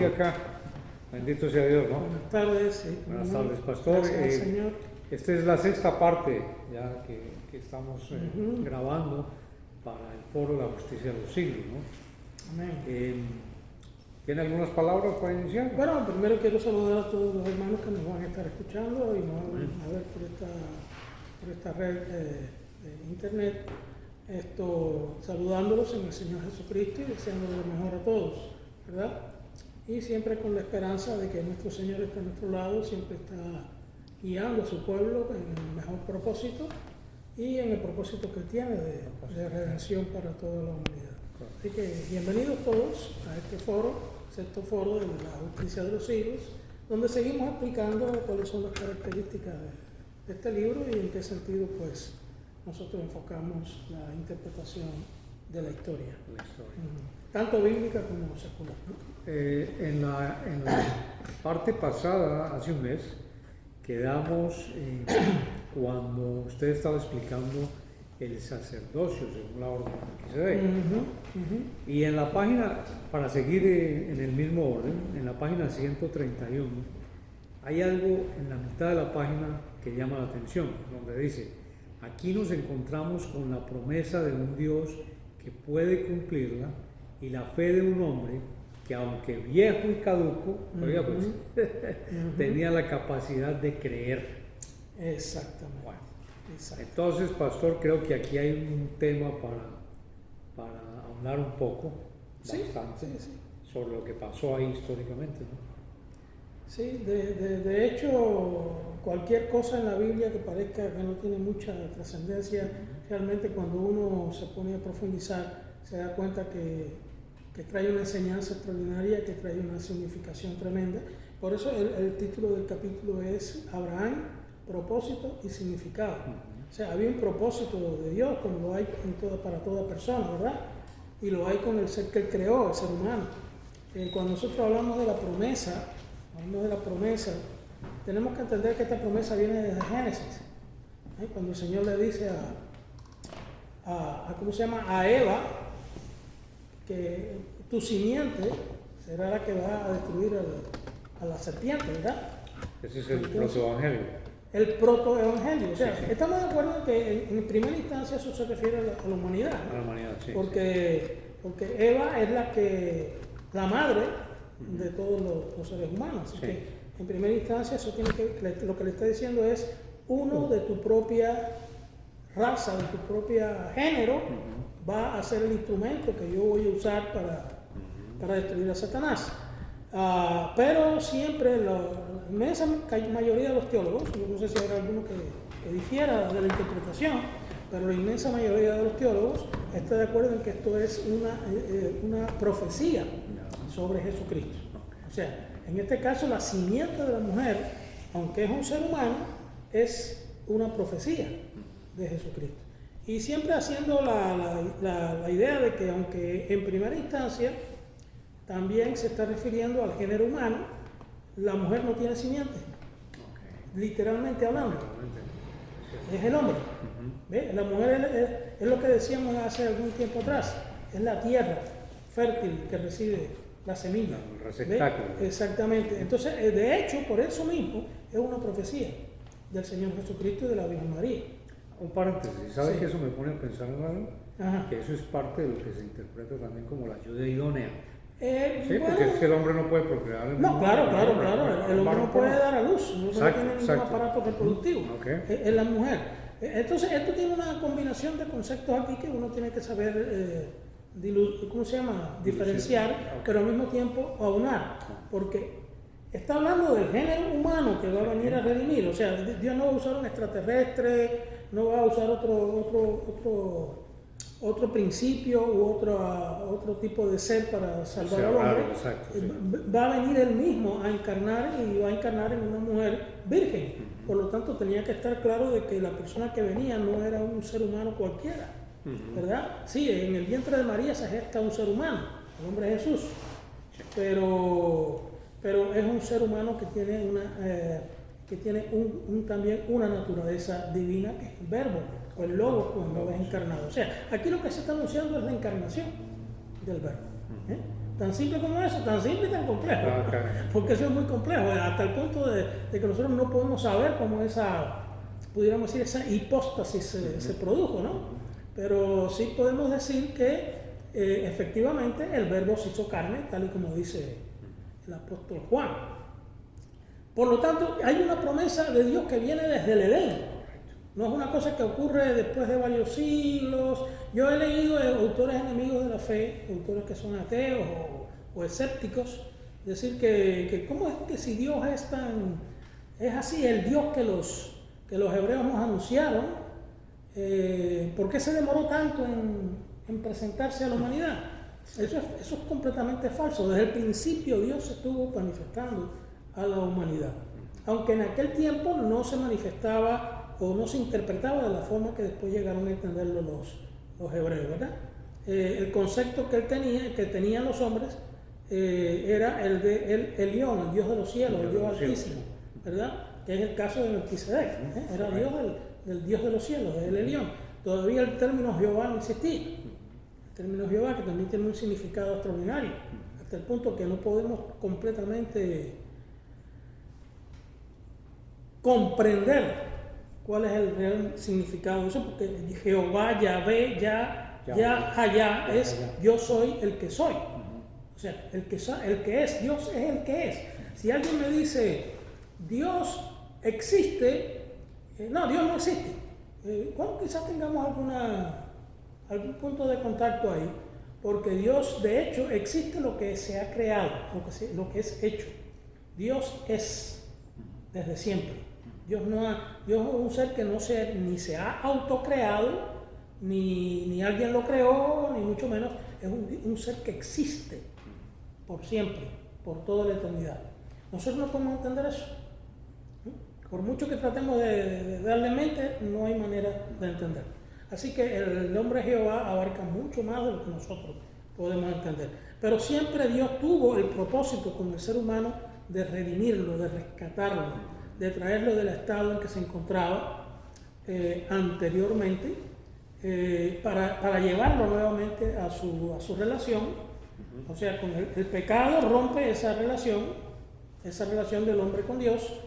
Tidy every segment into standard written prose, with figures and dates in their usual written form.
sigue acá. Bendito sea Dios, ¿no? Buenas tardes. Sí, Buenas tardes, pastor. Gracias, Señor. Esta es la sexta parte ya que estamos grabando para el Foro de la Justicia de los Siglos, ¿no? Amén. ¿Tiene algunas palabras para iniciar? Bueno, primero quiero saludar a todos los hermanos que nos van a estar escuchando y nos van a ver por esta red de internet. Saludándolos en el Señor Jesucristo y deseándoles lo mejor a todos, ¿verdad? Y siempre con la esperanza de que nuestro Señor está a nuestro lado, siempre está guiando a su pueblo en el mejor propósito y en el propósito que tiene de redención para toda la humanidad. Así que bienvenidos todos a este foro, sexto foro de la justicia de los siglos, donde seguimos explicando cuáles son las características de este libro y en qué sentido pues nosotros enfocamos la interpretación de la historia. Tanto bíblica como secular, ¿no? En la parte pasada, hace un mes, quedamos cuando usted estaba explicando el sacerdocio según la orden de Melquisedec. Y en la página, para seguir en el mismo orden, en la página 131, hay algo en la mitad de la página que llama la atención, donde dice: aquí nos encontramos con la promesa de un Dios que puede cumplirla y la fe de un hombre que, aunque viejo y caduco, tenía la capacidad de creer. Exactamente. Bueno, entonces, pastor, creo que aquí hay un tema para hablar un poco, bastante, sobre lo que pasó ahí históricamente, ¿no? Sí, de hecho, cualquier cosa en la Biblia que parezca que no tiene mucha trascendencia, realmente cuando uno se pone a profundizar, se da cuenta que trae una enseñanza extraordinaria, que trae una significación tremenda. Por eso el título del capítulo es Abraham, propósito y significado. O sea, había un propósito de Dios, como lo hay para toda persona, ¿verdad? Y lo hay con el ser que Él creó, el ser humano. Cuando nosotros hablamos de la promesa, tenemos que entender que esta promesa viene desde Génesis. Cuando el Señor le dice a Eva, que tu simiente será la que va a destruir a la serpiente, ¿verdad? Ese es el protoevangelio. El protoevangelio. O sea, estamos de acuerdo en que en primera instancia eso se refiere a la humanidad, ¿no? A la humanidad, sí. Porque Eva es la madre de todos los seres humanos. Así que en primera instancia eso lo que le está diciendo es uno de tu propia raza, de tu propia género, va a ser el instrumento que yo voy a usar para destruir a Satanás. Pero siempre la inmensa mayoría de los teólogos, yo no sé si habrá alguno que difiera de la interpretación, pero la inmensa mayoría de los teólogos está de acuerdo en que esto es una profecía sobre Jesucristo. O sea, en este caso la simiente de la mujer, aunque es un ser humano, es una profecía de Jesucristo. Y siempre haciendo la idea de que aunque en primera instancia también se está refiriendo al género humano, la mujer no tiene simiente, literalmente hablando, es el hombre. ¿Ve? La mujer es lo que decíamos hace algún tiempo atrás, es la tierra fértil que recibe la semilla. El receptáculo. Exactamente. Entonces, de hecho, por eso mismo es una profecía del Señor Jesucristo y de la Virgen María. Un paréntesis, ¿sabes que eso me pone a pensar en algo? Ajá. Que eso es parte de lo que se interpreta también como la ayuda idónea. Sí, Bueno, porque es que el hombre no puede procrear. No, claro. El hombre no puede dar a luz, no tiene ningún aparato reproductivo. Es la mujer. Entonces, esto tiene una combinación de conceptos aquí que uno tiene que saber diferenciar, pero al mismo tiempo aunar, porque está hablando del género humano que va a venir a redimir. O sea, Dios no va a usar un extraterrestre, no va a usar otro principio u otro tipo de ser para salvar al hombre. Va a venir él mismo a encarnar y va a encarnar en una mujer virgen. Por lo tanto, tenía que estar claro de que la persona que venía no era un ser humano cualquiera, ¿verdad? Sí, en el vientre de María se gesta un ser humano, el hombre es Jesús, pero es un ser humano que tiene también una naturaleza divina, que es el verbo o el logo cuando es encarnado. O sea, aquí lo que se está anunciando es la encarnación del verbo. Tan simple como eso, tan simple y tan complejo. Okay. Porque eso es muy complejo, hasta el punto de que nosotros no podemos saber cómo pudiéramos decir, esa hipóstasis se produjo, ¿no? Pero sí podemos decir que efectivamente el verbo se hizo carne, tal y como dice el apóstol Juan. Por lo tanto, hay una promesa de Dios que viene desde el Edén. No es una cosa que ocurre después de varios siglos. Yo he leído autores enemigos de la fe, autores que son ateos o escépticos, decir que cómo es que si Dios es así, el Dios que los hebreos nos anunciaron, ¿por qué se demoró tanto en presentarse a la humanidad? Eso es completamente falso. Desde el principio Dios se estuvo manifestando a la humanidad, aunque en aquel tiempo no se manifestaba o no se interpretaba de la forma que después llegaron a entenderlo los hebreos, ¿verdad? El concepto que tenían los hombres era el de Elión, el Dios de los cielos, el Dios altísimo, ¿verdad? Que es el caso de Melquisedec, era Dios del Dios de los cielos, del Elión. Todavía el término Jehová no existía, el término Jehová, que también tiene un significado extraordinario, hasta el punto que no podemos completamente comprender cuál es el real significado de eso, porque Jehová, Yahvé, Hayá es yo soy el que soy. O sea, el que es, Dios es el que es. Si alguien me dice, Dios existe, no, Dios no existe. Bueno, quizás tengamos algún punto de contacto ahí, porque Dios, de hecho, existe lo que se ha creado, lo que es hecho. Dios es desde siempre. Dios es un ser que ni se ha autocreado, ni alguien lo creó, ni mucho menos. Es un ser que existe por siempre, por toda la eternidad. Nosotros no podemos entender eso. Por mucho que tratemos de darle mente, no hay manera de entender. Así que el nombre Jehová abarca mucho más de lo que nosotros podemos entender. Pero siempre Dios tuvo el propósito con el ser humano de redimirlo, de rescatarlo, de traerlo del estado en que se encontraba anteriormente, para llevarlo nuevamente a su relación. O sea, con el pecado rompe esa relación del hombre con Dios.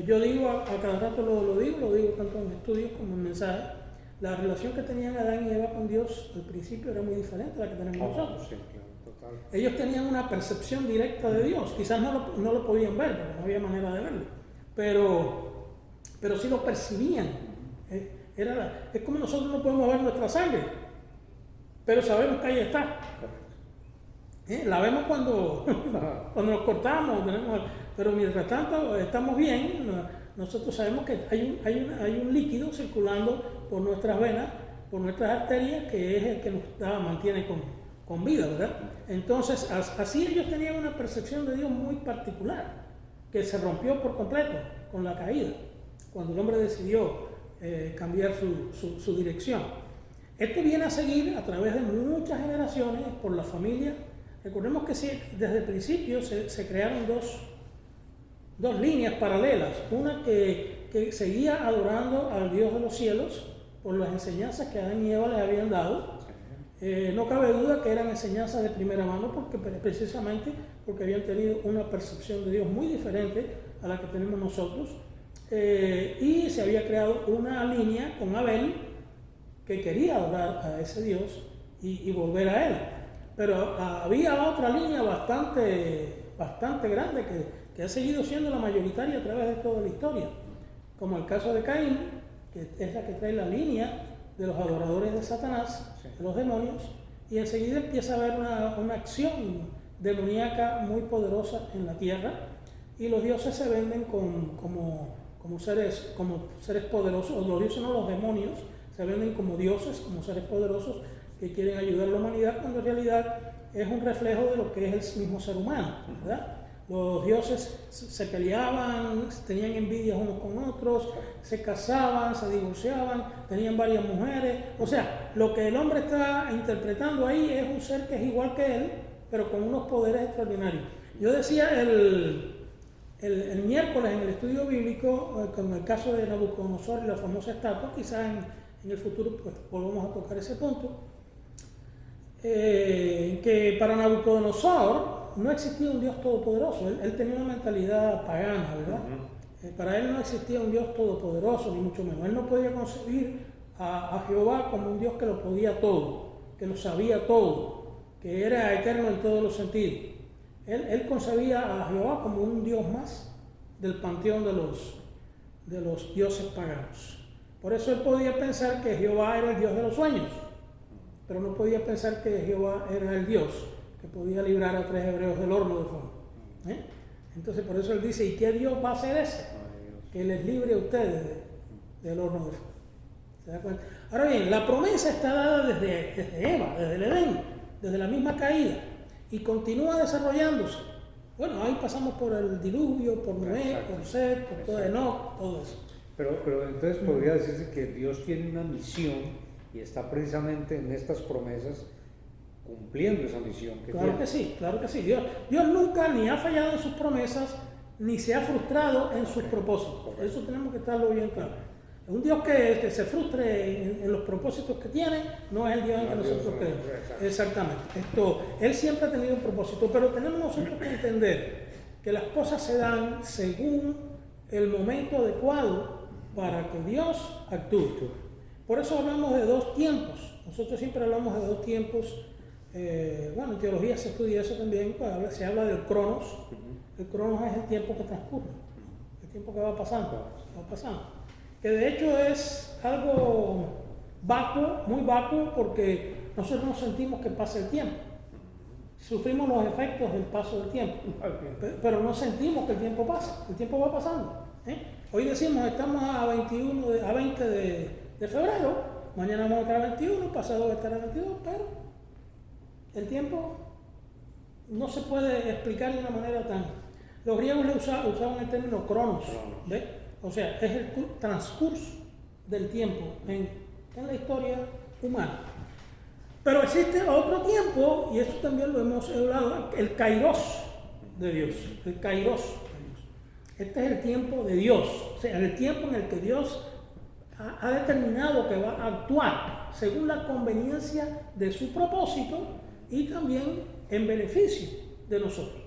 Yo digo, a cada rato lo digo tanto en estudios como en mensajes, la relación que tenían Adán y Eva con Dios al principio era muy diferente a la que tenemos nosotros. Sí, claro, total. Ellos tenían una percepción directa de Dios, quizás no lo podían ver, porque no había manera de verlo, pero sí lo percibían. Es como nosotros no podemos ver nuestra sangre, pero sabemos que ahí está. La vemos cuando nos cortamos, pero mientras tanto estamos bien. Nosotros sabemos que hay un líquido circulando por nuestras venas, por nuestras arterias, que es el que nos mantiene con vida, ¿verdad? Entonces, así ellos tenían una percepción de Dios muy particular, que se rompió por completo con la caída, cuando el hombre decidió cambiar su dirección. Esto viene a seguir a través de muchas generaciones por la familia. Recordemos que desde el principio se crearon dos líneas paralelas, una que seguía adorando al Dios de los cielos por las enseñanzas que Adán y Eva les habían dado. No cabe duda que eran enseñanzas de primera mano, precisamente porque habían tenido una percepción de Dios muy diferente a la que tenemos nosotros, y se había creado una línea con Abel que quería adorar a ese Dios y volver a él. Pero había otra línea bastante grande que ha seguido siendo la mayoritaria a través de toda la historia, como el caso de Caín, que es la que trae la línea de los adoradores de Satanás, de los demonios, y enseguida empieza a haber una acción demoníaca muy poderosa en la tierra, y los dioses se venden como seres poderosos, o los dioses no, los demonios se venden como dioses, como seres poderosos que quieren ayudar a la humanidad, cuando en realidad es un reflejo de lo que es el mismo ser humano, ¿verdad? Los dioses se peleaban, tenían envidias unos con otros, se casaban, se divorciaban, tenían varias mujeres. O sea, lo que el hombre está interpretando ahí es un ser que es igual que él, pero con unos poderes extraordinarios. Yo decía el miércoles en el estudio bíblico, con el caso de Nabucodonosor y la famosa estatua, quizás en el futuro pues volvamos a tocar ese punto. que para Nabucodonosor no existía un Dios todopoderoso. Él tenía una mentalidad pagana, ¿verdad? Para él no existía un Dios todopoderoso, ni mucho menos. Él no podía concebir a Jehová como un Dios que lo podía todo, que lo sabía todo, que era eterno en todos los sentidos. Él concebía a Jehová como un Dios más del panteón de los dioses paganos. Por eso él podía pensar que Jehová era el Dios de los sueños, pero no podía pensar que Jehová era el Dios que podía librar a 3 hebreos del horno de fuego. Entonces por eso él dice, ¿y qué Dios va a hacer ese? Que les libre a ustedes del horno de fuego. ¿Se da cuenta? Ahora bien, la promesa está dada desde Eva, desde el Edén, desde la misma caída, y continúa desarrollándose. Bueno, ahí pasamos por el diluvio, por Noé, por Set, por todo Enoch, todo eso. Pero entonces podría decirse que Dios tiene una misión y está precisamente en estas promesas cumpliendo esa misión que claro tiene. Que sí, claro que sí. Dios nunca ni ha fallado en sus promesas, ni se ha frustrado en sus propósitos. Correcto. Eso tenemos que estarlo bien claro. Un Dios que se frustre en los propósitos que tiene, no es el Dios en que nosotros creemos. Exactamente. Él siempre ha tenido un propósito, pero tenemos nosotros que entender que las cosas se dan según el momento adecuado para que Dios actúe. Por eso hablamos de 2 tiempos. Nosotros siempre hablamos de 2 tiempos. Bueno, en teología se estudia eso también. Se habla del cronos. El cronos es el tiempo que transcurre, el tiempo que va pasando. Que de hecho es algo vacuo, muy vacuo, porque nosotros no sentimos que pase el tiempo. Sufrimos los efectos del paso del tiempo, pero no sentimos que el tiempo pasa. El tiempo va pasando. Hoy decimos, estamos a 20 de febrero, mañana vamos a estar a 21, pasado va a estar a 22, pero el tiempo no se puede explicar de una manera tan... Los griegos usaban el término cronos, ¿ves? O sea, es el transcurso del tiempo en la historia humana. Pero existe otro tiempo, y eso también lo hemos hablado, el kairos de Dios. El kairos de Dios. Este es el tiempo de Dios, o sea, el tiempo en el que Dios ha determinado que va a actuar según la conveniencia de su propósito y también en beneficio de nosotros.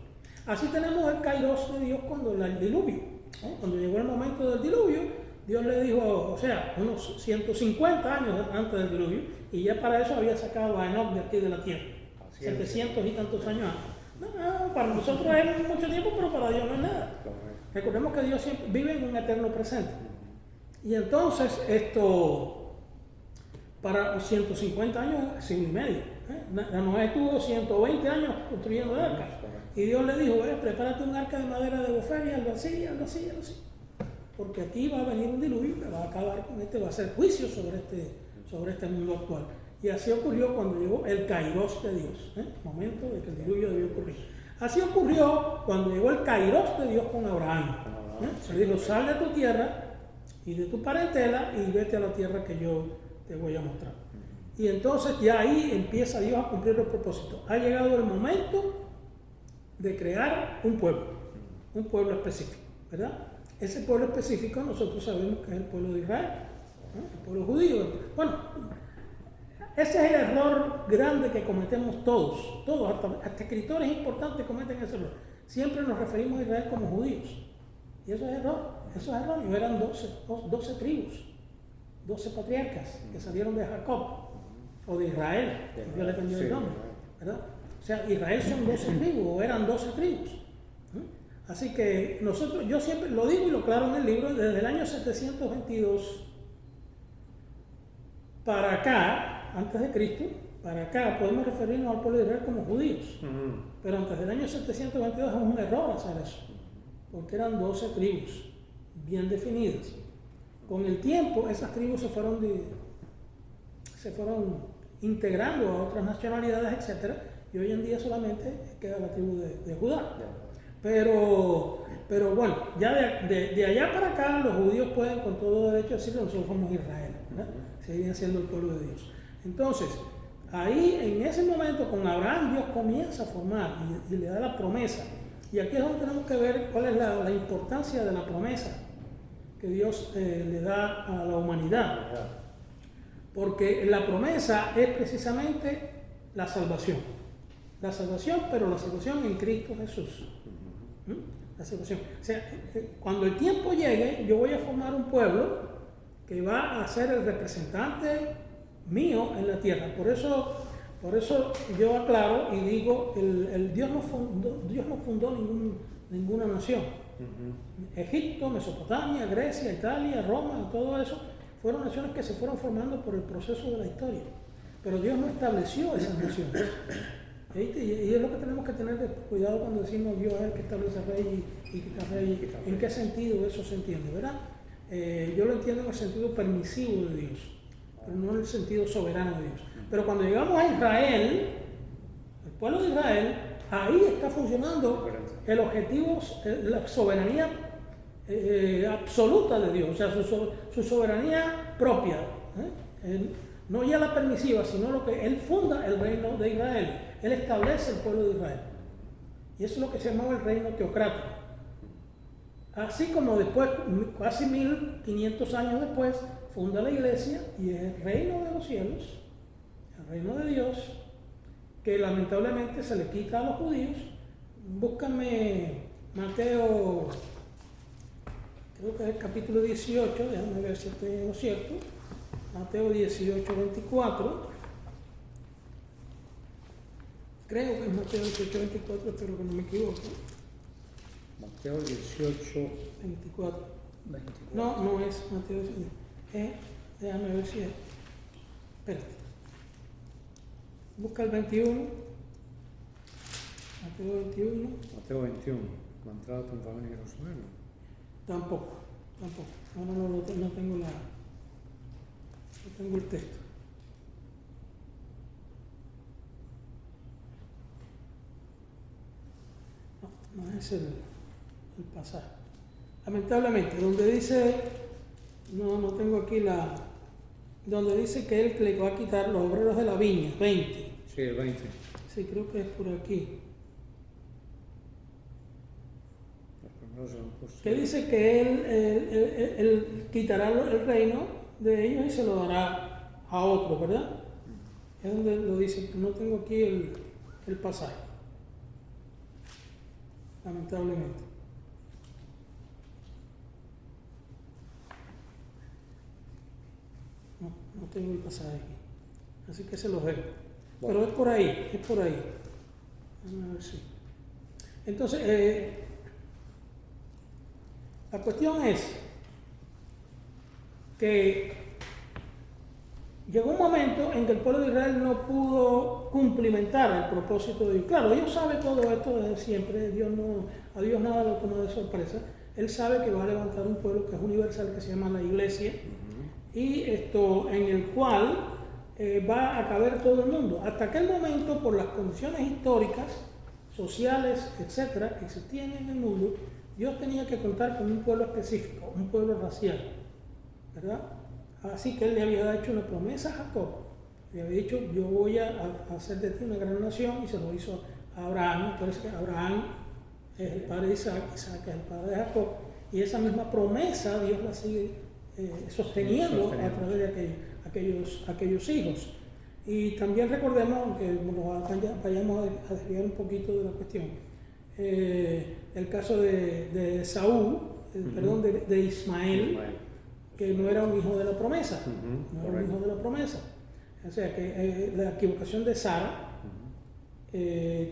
Así tenemos el kairos de Dios cuando el diluvio. Cuando llegó el momento del diluvio, Dios le dijo, o sea, unos 150 años antes del diluvio, y ya para eso había sacado a Enoch de aquí de la tierra. 700 y tantos años antes. No, para nosotros es mucho tiempo, pero para Dios no es nada. Recordemos que Dios siempre vive en un eterno presente. Y entonces para 150 años, siglo y medio. Noé estuvo 120 años construyendo el arca. Y Dios le dijo, prepárate un arca de madera de gofer y algo así. Porque aquí va a venir un diluvio que va a acabar con va a hacer juicio sobre este mundo actual. Y así ocurrió cuando llegó el kairos de Dios, el momento de que el diluvio debió ocurrir. Así ocurrió cuando llegó el kairos de Dios con Abraham. Se le dijo, sal de tu tierra y de tu parentela y vete a la tierra que yo te voy a mostrar. Y entonces ya ahí empieza Dios a cumplir los propósitos. Ha llegado el momento de crear un pueblo específico, ¿verdad? Ese pueblo específico nosotros sabemos que es el pueblo de Israel, el pueblo judío. Bueno, ese es el error grande que cometemos todos, hasta escritores importantes cometen ese error. Siempre nos referimos a Israel como judíos. Y eso es erróneo. Eran 12 tribus, 12 patriarcas que salieron de Jacob, o de Israel, que Dios le cambió el nombre, ¿verdad? O sea, Israel son 12 tribus, o eran 12 tribus. Así que yo siempre lo digo y lo aclaro en el libro, desde el año 722 para acá, antes de Cristo, para acá podemos referirnos al pueblo de Israel como judíos. Pero antes del año 722 es un error hacer eso, porque eran 12 tribus bien definidas. Con el tiempo esas tribus se fueron integrando a otras nacionalidades, etc. Y hoy en día solamente queda la tribu de Judá. Pero bueno, ya de allá para acá los judíos pueden con todo derecho decir que nosotros somos Israel, ¿verdad? Siguen siendo el pueblo de Dios. Entonces, ahí en ese momento con Abraham Dios comienza a formar y le da la promesa. Y aquí es donde tenemos que ver cuál es la importancia de la promesa que Dios le da a la humanidad. Porque la promesa es precisamente la salvación. La salvación, pero la salvación en Cristo Jesús. La salvación. O sea, cuando el tiempo llegue, yo voy a formar un pueblo que va a ser el representante mío en la tierra. Por eso yo aclaro y digo, Dios no fundó ninguna nación. Egipto, Mesopotamia, Grecia, Italia, Roma, todo eso fueron naciones que se fueron formando por el proceso de la historia. Pero Dios no estableció esas naciones. Y es lo que tenemos que tener cuidado cuando decimos Dios es el que establece rey y quita rey. ¿En qué sentido eso se entiende, verdad? Yo lo entiendo en el sentido permisivo de Dios, pero no en el sentido soberano de Dios. Pero cuando llegamos a Israel, el pueblo de Israel, ahí está funcionando el objetivo, la soberanía absoluta de Dios, o sea, su soberanía propia. No ya la permisiva, sino lo que Él funda el reino de Israel. Él establece el pueblo de Israel. Y eso es lo que se llamaba el reino teocrático. Así como después, casi 1500 años después, funda la iglesia y es el reino de los cielos, el reino de Dios, que lamentablemente se le quita a los judíos. Búscame Mateo, creo que es el capítulo 18, déjame ver si estoy en lo cierto. Mateo 18, 24. Creo que es Mateo 18, 24, espero que no me equivoque. Mateo 18, 24. 24. No es Mateo 18. Déjame ver si es. Espérate. Busca el 21. Mateo 21. Mateo 21. La entrada triunfal en Jerusalén. Tampoco. Ahora no tengo no tengo el texto. No es el pasaje. Lamentablemente, donde dice, no tengo aquí donde dice que él le va a quitar los obreros de la viña, 20. Sí, el 20. Sí, creo que es por aquí. Que dice que él quitará el reino de ellos y se lo dará a otros, ¿verdad? Es donde lo dice, no tengo aquí el pasaje. Lamentablemente. No tengo el pasaje aquí. Así que se los dejo. Bueno. Pero es por ahí. Vamos a ver si. Entonces, la cuestión es que llegó un momento en que el pueblo de Israel no pudo cumplimentar el propósito de Dios. Claro, Dios sabe todo esto desde siempre, a Dios nada lo toma de sorpresa. Él sabe que va a levantar un pueblo que es universal, que se llama la iglesia, y en el cual va a caber todo el mundo. Hasta aquel momento, por las condiciones históricas, sociales, etcétera, que existían en el mundo, Dios tenía que contar con un pueblo específico, un pueblo racial, ¿verdad? Así que Él le había hecho una promesa a Jacob. Le había dicho, yo voy a hacer de ti una gran nación, y se lo hizo a Abraham. Por eso que Abraham es el padre de Isaac, Isaac es el padre de Jacob, y esa misma promesa Dios la sigue sosteniendo a través de aquellos hijos. Y también recordemos, aunque vayamos a desviar un poquito de la cuestión, el caso de Saúl, de Ismael, que no era un hijo de la promesa, O sea que la equivocación de Sara,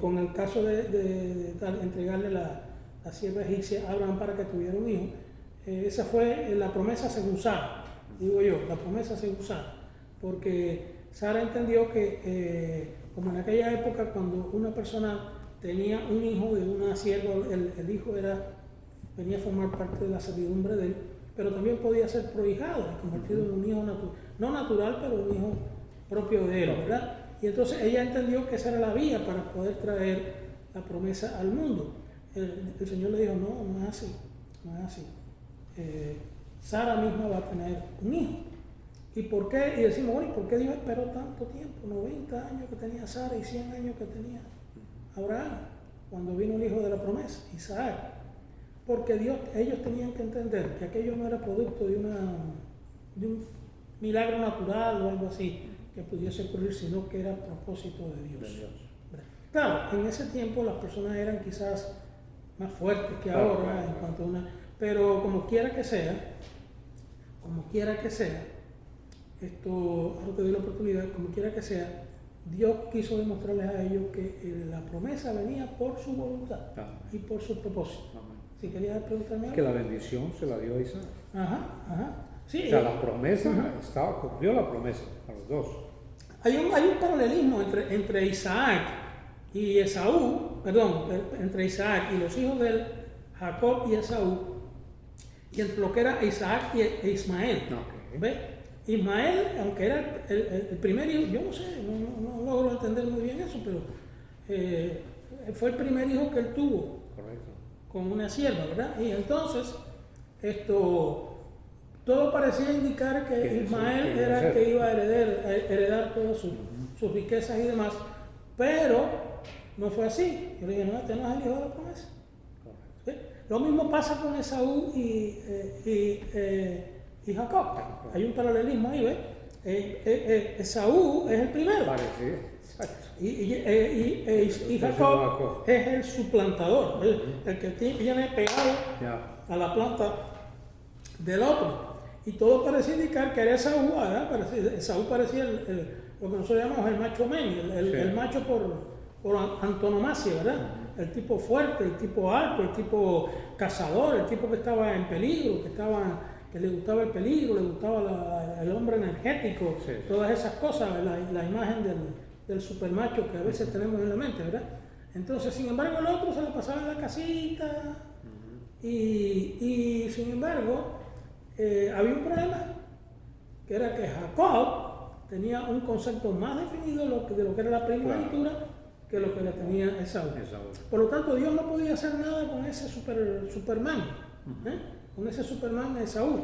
con el caso de entregarle la sierva egipcia a Abraham para que tuviera un hijo, esa fue la promesa según Sara, digo yo, la promesa según Sara, porque Sara entendió que como en aquella época cuando una persona tenía un hijo de una sierva, el hijo venía a formar parte de la servidumbre de él, pero también podía ser prohijado y convertido en un hijo no natural, pero un hijo propio de él, ¿verdad? Y entonces ella entendió que esa era la vía para poder traer la promesa al mundo. El Señor le dijo, no es así. Sara misma va a tener un hijo. ¿Y por qué? Y decimos, bueno, ¿y por qué Dios esperó tanto tiempo? 90 años que tenía Sara y 100 años que tenía Abraham, cuando vino el hijo de la promesa, Isaac. Porque ellos tenían que entender que aquello no era producto de un milagro natural o algo así, que pudiese ocurrir, sino que era propósito de Dios. De Dios. Claro, en ese tiempo las personas eran quizás más fuertes que Claro, ahora claro. en cuanto a una... Pero como quiera que sea, esto, ahora te doy la oportunidad, como quiera que sea, Dios quiso demostrarles a ellos que la promesa venía por su voluntad Amén. y por su propósito. Amén. Si querías preguntarme Es algo. que la bendición se la dio a Isaac. Ajá. Sí, O sea, la promesa cumplió la promesa a los dos. hay un paralelismo entre Isaac y Esaú, entre Isaac y los hijos de él, Jacob y Esaú, y entre lo que era Isaac e Ismael. Ok. ¿Ves? Ismael, aunque era el primer hijo, yo no sé, no logro entender muy bien eso, pero fue el primer hijo que él tuvo Correcto. con una sierva, ¿verdad? Y entonces, todo parecía indicar que Que Ismael sí, que era el iba a que ser. iba a heredar todas sus riquezas y demás, pero no fue así. Yo le dije, no, este no es el hijo de la promesa. Correcto. ¿Sí? Lo mismo pasa con Esaú y Jacob. Hay un paralelismo ahí, ¿ves? Esaú es el primero Parecido. Exacto. y Jacob es el suplantador, el que viene pegado Ya. a la planta del otro. Y todo parecía indicar que era Esaú, ¿verdad? Esaú parecía lo que nosotros llamamos el macho men, el macho por antonomasia, ¿verdad? El tipo fuerte, el tipo alto, el tipo cazador, el tipo que estaba en peligro, que le gustaba el peligro, le gustaba el hombre energético, Sí. todas esas cosas, la imagen del supermacho que a veces tenemos en la mente, ¿verdad? Entonces, sin embargo, el otro se le pasaba en la casita y sin embargo, había un problema, que era que Jacob tenía un concepto más definido de lo que era la primogenitura que lo que le tenía Esaú. Por lo tanto, Dios no podía hacer nada con ese Superman, con ese Superman de Esaú.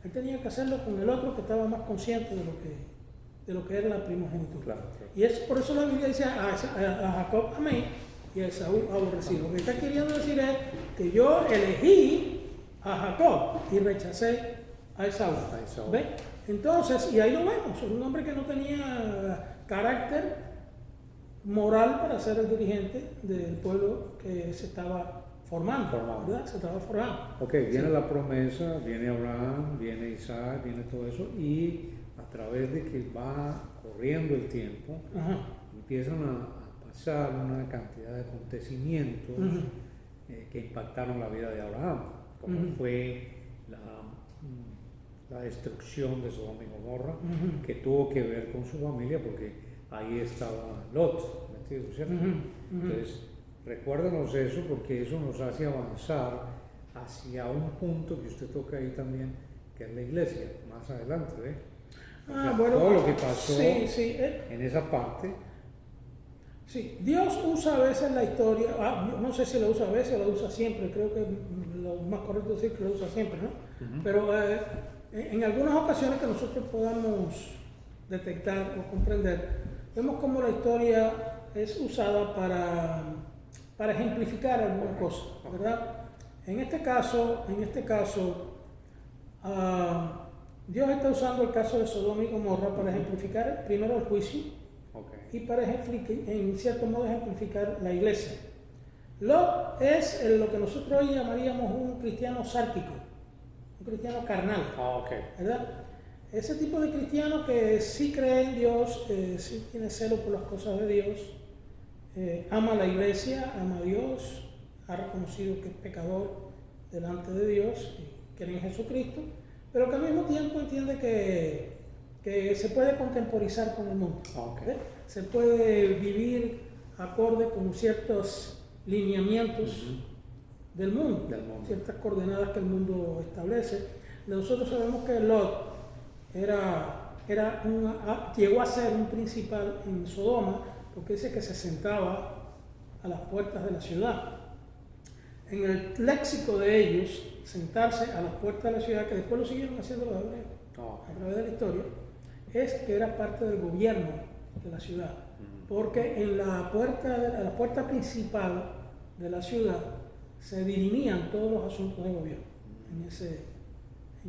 Él tenía que hacerlo con el otro que estaba más consciente de lo que era la primogenitura. Claro. Y es por eso la Biblia dice a Jacob amé y a Esaú aborrecí. Lo que está queriendo decir es que yo elegí a Jacob y rechacé a Esaú. ¿Ves? Entonces, y ahí lo vemos, un hombre que no tenía carácter moral para ser el dirigente del pueblo que se estaba formando. ¿Verdad? Se estaba formando. Ok, viene la promesa, viene Abraham, viene Isaac, viene todo eso, y a través de que va corriendo el tiempo, empiezan a pasar una cantidad de acontecimientos que impactaron la vida de Abraham, como fue la destrucción de Sodoma y Gomorra, que tuvo que ver con su familia, porque ahí estaba Lot, ¿me ¿cierto? Entonces, recuérdanos eso, porque eso nos hace avanzar hacia un punto que usted toca ahí también, que es la iglesia, más adelante, ¿ve? Bueno, todo lo que pasó en esa parte. Sí, Dios usa a veces la historia, no sé si la usa a veces o la usa siempre, creo que lo más correcto es decir que la usa siempre, ¿no? Pero en algunas ocasiones que nosotros podamos detectar o comprender, vemos cómo la historia es usada para ejemplificar alguna cosa, ¿verdad? En este caso, Dios está usando el caso de Sodoma y Gomorra para ejemplificar primero el juicio y para en cierto modo ejemplificar la iglesia. Lot es lo que nosotros hoy llamaríamos un cristiano sárquico, un cristiano carnal, ¿verdad? Ese tipo de cristiano que sí cree en Dios, sí tiene celo por las cosas de Dios, ama la iglesia, ama a Dios, ha reconocido que es pecador delante de Dios y cree en Jesucristo, pero que al mismo tiempo entiende que se puede contemporizar con el mundo. Se puede vivir acorde con ciertos lineamientos del mundo, ciertas coordenadas que el mundo establece. Nosotros sabemos que Lot llegó a ser un principal en Sodoma, porque dice que se sentaba a las puertas de la ciudad. En el léxico de ellos, sentarse a las puertas de la ciudad, que después lo siguieron haciendo los hebreos a través de la historia, es que era parte del gobierno de la ciudad, porque en la puerta principal de la ciudad se dirimían todos los asuntos de gobierno en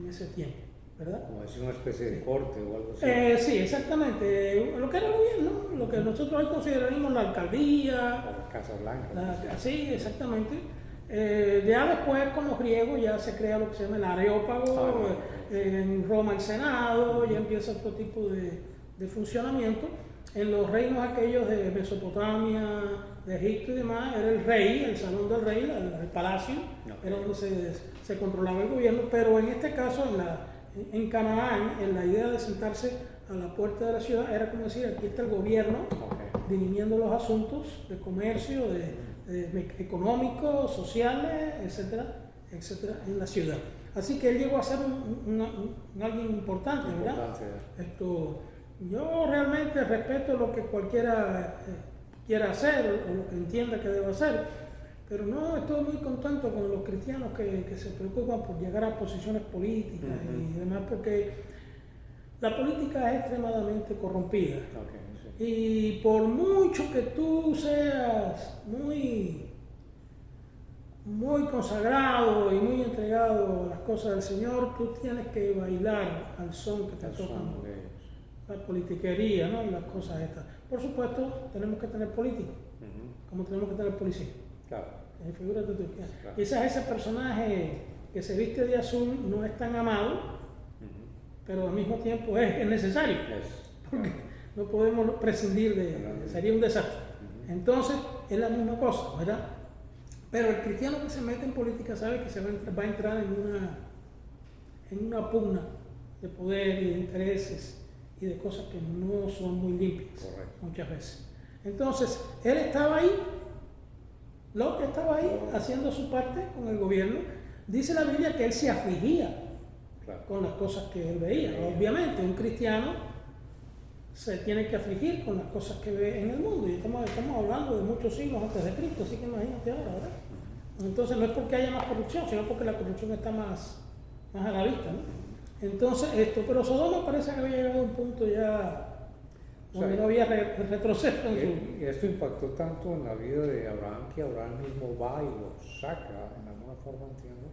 ese tiempo. ¿verdad? Como decir una especie de corte o algo así. Sí, exactamente. Lo que era el gobierno, lo que nosotros hoy consideramos la alcaldía. O la Casa Blanca. Sí, exactamente. Ya después con los griegos ya se crea lo que se llama el Areópago, en Roma el Senado, ya empieza otro tipo de funcionamiento. En los reinos aquellos de Mesopotamia, de Egipto y demás, era el rey, el salón del rey, el palacio, era donde se controlaba el gobierno, pero en este caso en Canaán, en la idea de sentarse a la puerta de la ciudad, era como decir, aquí está el gobierno dirimiendo los asuntos de comercio, económicos, sociales, etcétera, etcétera, en la ciudad. Así que él llegó a ser alguien importante, ¿verdad? Yo realmente respeto lo que cualquiera quiera hacer o lo que entienda que debe hacer, pero no estoy muy contento con los cristianos que se preocupan por llegar a posiciones políticas y demás, porque la política es extremadamente corrompida. Y por mucho que tú seas muy consagrado y muy entregado a las cosas del Señor, tú tienes que bailar al son que te tocan. La politiquería, ¿no? Y las cosas estas. Por supuesto, tenemos que tener políticos, como tenemos que tener policía. Claro. Figúrate tú. Claro. Quizás ese personaje que se viste de azul no es tan amado, pero al mismo tiempo es necesario. Porque no podemos prescindir sería un desastre. Entonces, es la misma cosa, ¿verdad? Pero el cristiano que se mete en política sabe que va a entrar en una pugna de poder y de intereses y de cosas que no son muy limpias. Correcto. Muchas veces. Entonces, él estaba ahí, Lot estaba ahí haciendo su parte con el gobierno. Dice la Biblia que él se afligía con las cosas que él veía. Obviamente, un cristiano se tiene que afligir con las cosas que ve en el mundo. Y estamos hablando de muchos siglos antes de Cristo, así que imagínate ahora, ¿verdad? Entonces, no es porque haya más corrupción, sino porque la corrupción está más a la vista, ¿no? Entonces, pero Sodoma parece que había llegado a un punto ya donde no había retroceso en su... Y esto impactó tanto en la vida de Abraham que Abraham mismo va y lo saca, en alguna forma, entiendo.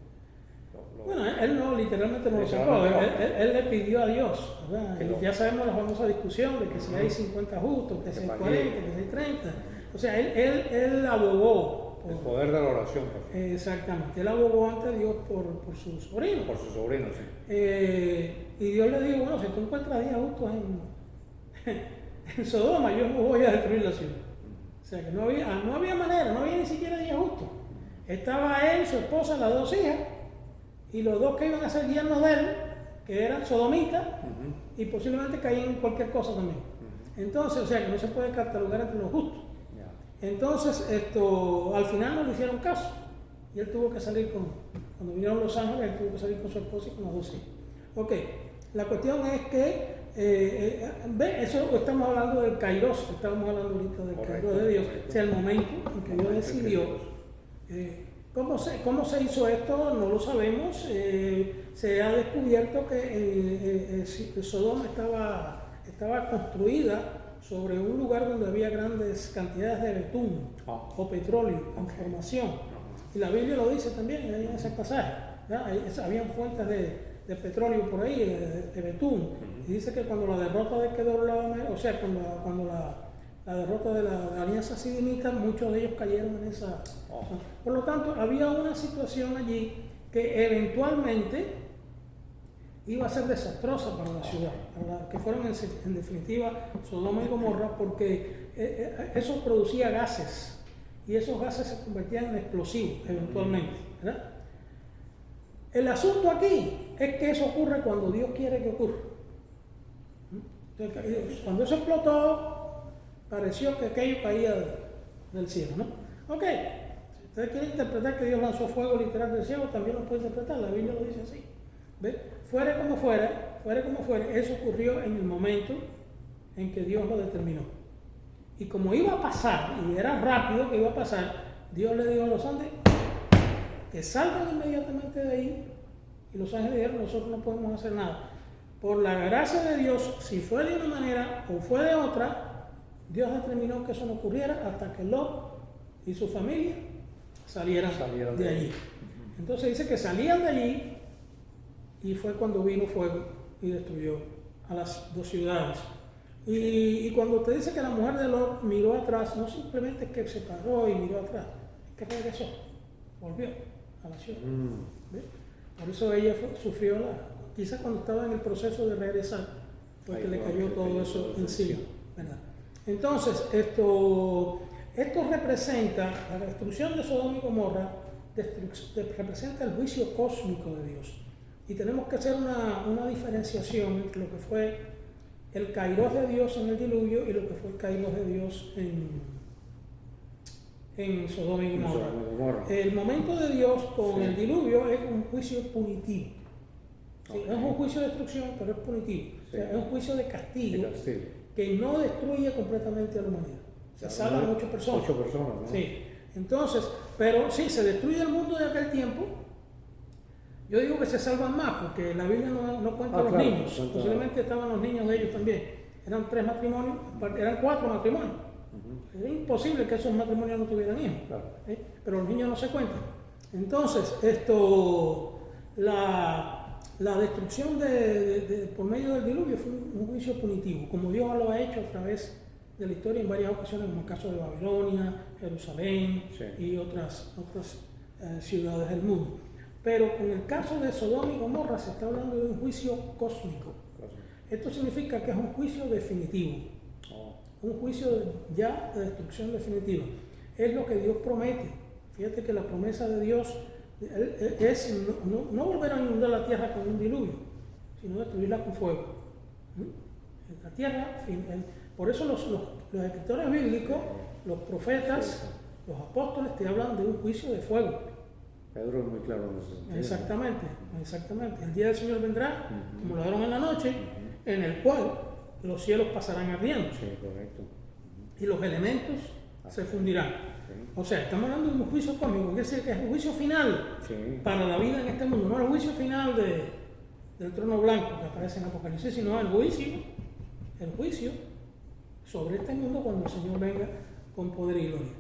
Bueno, él no, literalmente no lo sacó, él le pidió a Dios, ¿verdad? Y ya sabemos la famosa discusión de que si hay 50 justos, que si hay 40, que si hay 30. O sea, él abogó. El poder de la oración. Exactamente, él abogó ante Dios por su sobrino. Por su sobrino, sí. Y Dios le dijo, bueno, si tú encuentras 10 justos en Sodoma, yo no voy a destruir la ciudad. O sea que no había manera, no había ni siquiera 10 justos. Estaba él, su esposa, las 2 hijas, y los 2 que iban a ser yernos de él, que eran sodomitas, y posiblemente caían en cualquier cosa también. Entonces, o sea que no se puede catalogar entre los justos. Entonces, al final no le hicieron caso. Y él tuvo que salir cuando vinieron los ángeles, él tuvo que salir con su esposa y con las 2 hijas. Ok, la cuestión es que, eso estamos hablando del kairos, estamos hablando ahorita del kairos de Dios, o sea, el momento en que Dios decidió. ¿Cómo se hizo esto? No lo sabemos. Se ha descubierto que Sodoma estaba construida sobre un lugar donde había grandes cantidades de betún o petróleo en formación. Y la Biblia lo dice también en ese pasaje. Habían fuentes de petróleo por ahí, de betún. Y dice que cuando la derrota de Kedorlaomer, o sea, cuando la derrota de la alianza sidimita, muchos de ellos cayeron en esa. Por lo tanto, había una situación allí que eventualmente iba a ser desastrosa para la ciudad, que fueron en definitiva Sodoma y Gomorra, porque eso producía gases y esos gases se convertían en explosivos eventualmente, ¿verdad? El asunto aquí es que eso ocurre cuando Dios quiere que ocurra. Entonces, cuando eso explotó, pareció que aquello caía del cielo, ¿no? Ok, si ustedes quieren interpretar que Dios lanzó fuego literal del cielo, también lo pueden interpretar, la Biblia lo dice así. ¿Ves? Fuera como fuera, eso ocurrió en el momento en que Dios lo determinó. Y como iba a pasar, y era rápido que iba a pasar, Dios le dijo a los ángeles que salgan inmediatamente de ahí. Y los ángeles dijeron, nosotros no podemos hacer nada. Por la gracia de Dios, si fue de una manera o fue de otra, Dios determinó que eso no ocurriera hasta que Lot y su familia salieran de allí. Entonces dice que salían de allí. Y fue cuando vino fuego y destruyó a las dos ciudades. Y cuando te dice que la mujer de Lot miró atrás, no simplemente es que se paró y miró atrás, es que regresó, volvió a la ciudad. ¿Ves? Por eso ella sufrió, quizás cuando estaba en el proceso de regresar, porque le cayó todo eso encima, ¿verdad? Entonces, esto representa la destrucción de Sodoma y Gomorra, representa el juicio cósmico de Dios. Y tenemos que hacer una diferenciación entre lo que fue el kairos de Dios en el diluvio y lo que fue el kairos de Dios en Sodoma y Gomorra. El momento de Dios con el diluvio es un juicio punitivo. Sí, no es un juicio de destrucción, pero es punitivo. O sea, es un juicio de castigo que no destruye completamente a la humanidad. Se salvan 8 personas. 8 personas, ¿no? Sí. Entonces, pero sí, se destruye el mundo de aquel tiempo. Yo digo que se salvan más, porque la Biblia no cuenta los niños. Posiblemente estaban los niños de ellos también. Eran 3 matrimonios, eran 4 matrimonios. Es imposible que esos matrimonios no tuvieran hijos. Claro. Pero los niños no se cuentan. Entonces, la destrucción por medio del diluvio fue un juicio punitivo, como Dios lo ha hecho a través de la historia en varias ocasiones, como el caso de Babilonia, Jerusalén y otras ciudades del mundo. Pero con el caso de Sodoma y Gomorra se está hablando de un juicio cósmico. Esto significa que es un juicio definitivo, un juicio ya de destrucción definitiva. Es lo que Dios promete. Fíjate que la promesa de Dios es no volver a inundar la tierra con un diluvio, sino destruirla con fuego. La tierra, por eso los escritores bíblicos, los profetas, los apóstoles te hablan de un juicio de fuego. Pedro es muy claro en eso. Exactamente. El día del Señor vendrá, como ladrón en la noche, en el cual los cielos pasarán ardiendo. Sí, correcto. Y los elementos se fundirán. O sea, estamos hablando de un juicio cósmico, quiere decir que es un juicio final para la vida en este mundo, no el juicio final del trono blanco que aparece en Apocalipsis, sino el juicio sobre este mundo cuando el Señor venga con poder y gloria.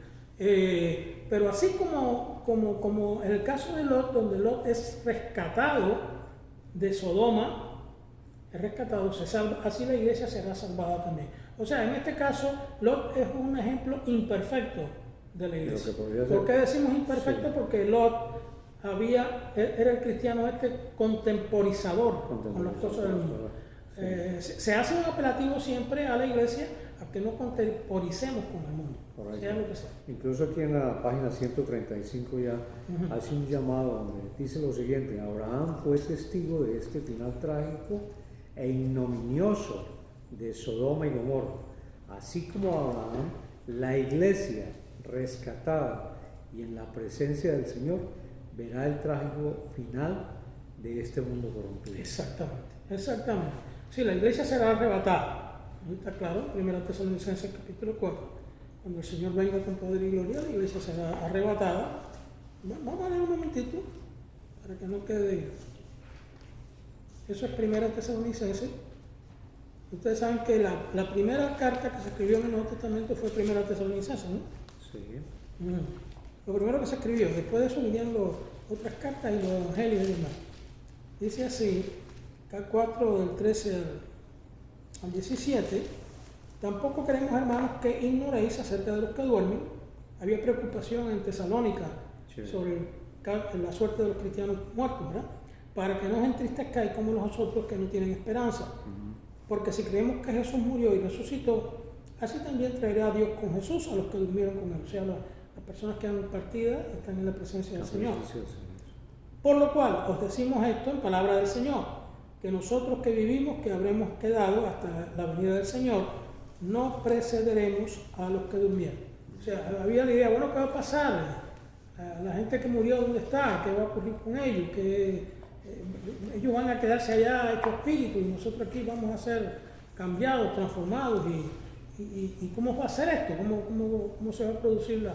Pero así como en el caso de Lot, donde Lot es rescatado de Sodoma, es rescatado, se salva, así la iglesia será salvada también. O sea, en este caso, Lot es un ejemplo imperfecto de la iglesia. ¿Por qué decimos imperfecto? Porque Lot era el cristiano contemporizador con las cosas del mundo. Se hace un apelativo siempre a la iglesia a que no contemporicemos con el mundo. Sea lo que sea. Incluso aquí en la página 135 ya hace un llamado donde dice lo siguiente: Abraham fue testigo de este final trágico e ignominioso de Sodoma y Gomorra. Así como Abraham, la iglesia rescatada y en la presencia del Señor verá el trágico final de este mundo corrompido. Exactamente. Sí, la iglesia será arrebatada. Está claro, 1 Tesalonicenses capítulo 4. Cuando el Señor venga con poder y gloria, la iglesia será arrebatada. Vamos a leer un momentito para que no quede. Eso es 1 Tesalonicenses. Ustedes saben que la primera carta que se escribió en el Nuevo Testamento fue 1 Tesalonicenses, ¿no? Sí. Lo primero que se escribió, después de eso vinieron otras cartas y los evangelios y demás. Dice así, K4 del 13 al 17, tampoco queremos, hermanos, que ignoréis acerca de los que duermen. Había preocupación en Tesalónica sobre la suerte de los cristianos muertos, ¿verdad? Para que no os entristezcáis como los otros que no tienen esperanza. Porque si creemos que Jesús murió y resucitó, así también traerá a Dios con Jesús a los que durmieron con él. O sea, las personas que han partido están en la presencia del Señor. Por lo cual os decimos esto en palabra del Señor, que nosotros que vivimos, que habremos quedado hasta la venida del Señor, no precederemos a los que durmieron. O sea, había la idea, bueno, ¿qué va a pasar? La gente que murió, ¿dónde está? ¿Qué va a ocurrir con ellos? Ellos van a quedarse allá hechos espíritus y nosotros aquí vamos a ser cambiados, transformados. ¿Y cómo va a ser esto? ¿Cómo se va a producir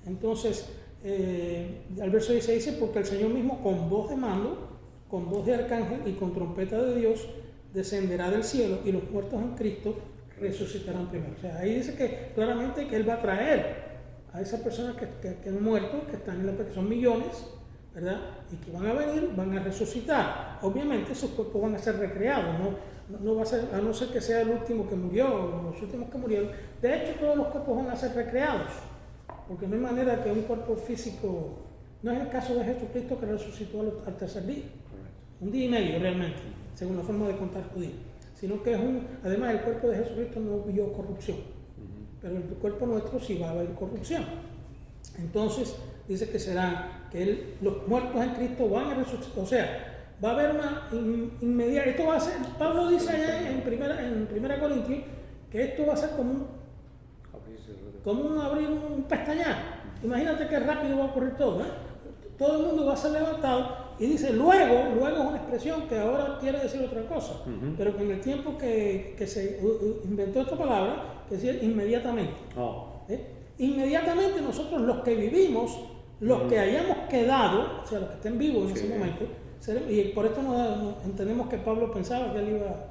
Entonces, al verso 16 dice, porque el Señor mismo con voz de mando, con voz de arcángel y con trompeta de Dios, descenderá del cielo y los muertos en Cristo resucitarán primero. O sea, ahí dice que claramente que Él va a traer a esas personas que han muerto, que están en la que son millones, ¿verdad? Y que van a venir, van a resucitar. obviamente esos cuerpos van a ser recreados, no va a ser, a no ser que sea el último que murió o los últimos que murieron. De hecho, todos los cuerpos van a ser recreados, porque no hay manera que un cuerpo físico, no es el caso de Jesucristo que resucitó al tercer día, un día y medio realmente, según la forma de contar judía, sino que además el cuerpo de Jesucristo no vio corrupción, pero el cuerpo nuestro sí va a haber corrupción. Entonces dice que los muertos en Cristo van a resucitar, o sea, va a haber una inmediata, esto va a ser, Pablo dice allá en primera Corintios, que esto va a ser como un abrir, un pestañear. Imagínate qué rápido va a ocurrir todo, ¿eh? Todo el mundo va a ser levantado, y dice luego es una expresión que ahora quiere decir otra cosa, pero que en el tiempo que se inventó esta palabra, que decía inmediatamente. Inmediatamente nosotros los que vivimos, los que hayamos quedado, o sea, los que estén vivos en ese momento, y por esto entendemos que Pablo pensaba que él iba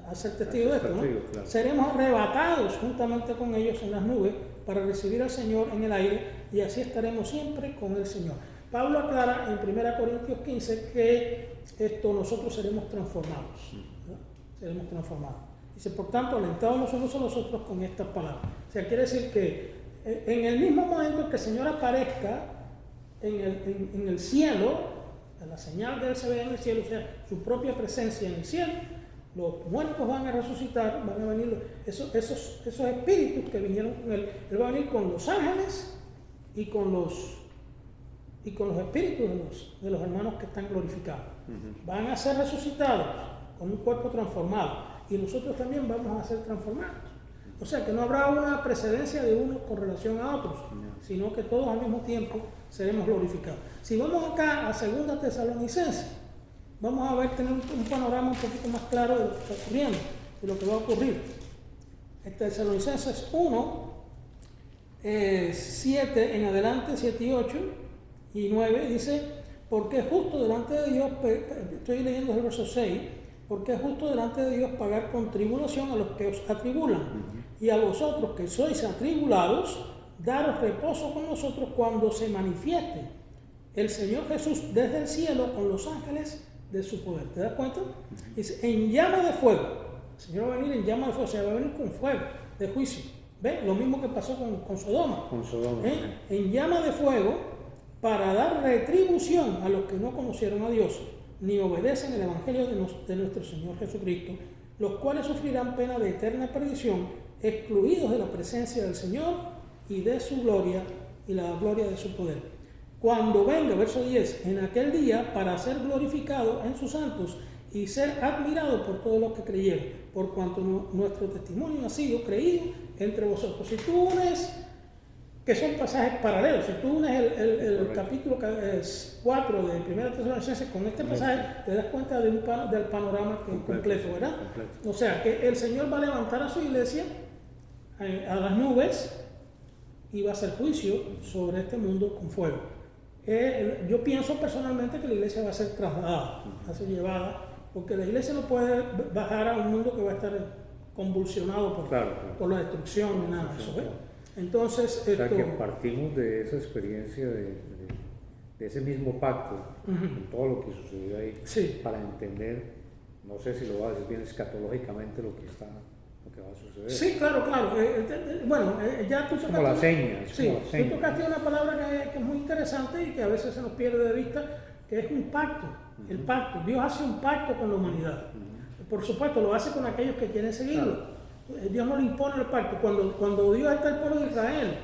a ser testigo de esto, ¿no? Claro. Seremos arrebatados juntamente con ellos en las nubes para recibir al Señor en el aire, y así estaremos siempre con el Señor. Pablo aclara en 1 Corintios 15 que nosotros seremos transformados, ¿no? Seremos transformados. Dice, por tanto, alentados los unos a los otros con estas palabras. O sea, quiere decir que en el mismo momento en que el Señor aparezca en el cielo, la señal de él se ve en el cielo, o sea, su propia presencia en el cielo, los muertos van a resucitar, van a venir esos espíritus que vinieron con él. Él va a venir con los ángeles y con los espíritus de los hermanos que están glorificados. Van a ser resucitados con un cuerpo transformado, y nosotros también vamos a ser transformados. O sea que no habrá una precedencia de uno con relación a otros, sino que todos al mismo tiempo seremos glorificados. Si vamos acá a 2 Tesalonicenses, vamos a tener un panorama un poquito más claro de lo que está ocurriendo, de lo que va a ocurrir. Tesalonicenses 1, 7 en adelante, 7 y 8 y 9, dice, porque es justo delante de Dios, estoy leyendo el verso 6, porque es justo delante de Dios pagar con tribulación a los que os atribulan, y a vosotros que sois atribulados, daros reposo con nosotros cuando se manifieste el Señor Jesús desde el cielo con los ángeles de su poder. ¿Te das cuenta? Dice, en llama de fuego. El Señor va a venir en llama de fuego, o sea, va a venir con fuego de juicio. ¿Ves? Lo mismo que pasó con Sodoma. En llama de fuego, para dar retribución a los que no conocieron a Dios, ni obedecen el Evangelio de nuestro Señor Jesucristo, los cuales sufrirán pena de eterna perdición, excluidos de la presencia del Señor y de su gloria y la gloria de su poder. Cuando venga, verso 10, en aquel día, para ser glorificado en sus santos y ser admirado por todos los que creyeron, por cuanto nuestro testimonio ha sido creído entre vosotros. Si tú unes, que son pasajes paralelos, si tú unes el capítulo 4 de 1 Tesalonicenses con este pasaje, te das cuenta del panorama completo, ¿verdad? Completo. O sea, que el Señor va a levantar a su iglesia a las nubes y va a hacer juicio sobre este mundo con fuego. Yo pienso personalmente que la iglesia va a ser trasladada, va a ser llevada, porque la iglesia no puede bajar a un mundo que va a estar convulsionado por la destrucción ni nada de eso. Entonces, o sea que partimos de esa experiencia de ese mismo pacto, con todo lo que sucedió ahí, para entender, no sé si lo va a decir bien escatológicamente, lo que va a suceder. Sí, claro. Ya tú tocaste, como la seña. Tú tocaste una palabra que es muy interesante y que a veces se nos pierde de vista, que es un pacto. El pacto. Dios hace un pacto con la humanidad. Por supuesto, lo hace con aquellos que quieren seguirlo. Dios no le impone el pacto. Cuando Dios está el pueblo de Israel,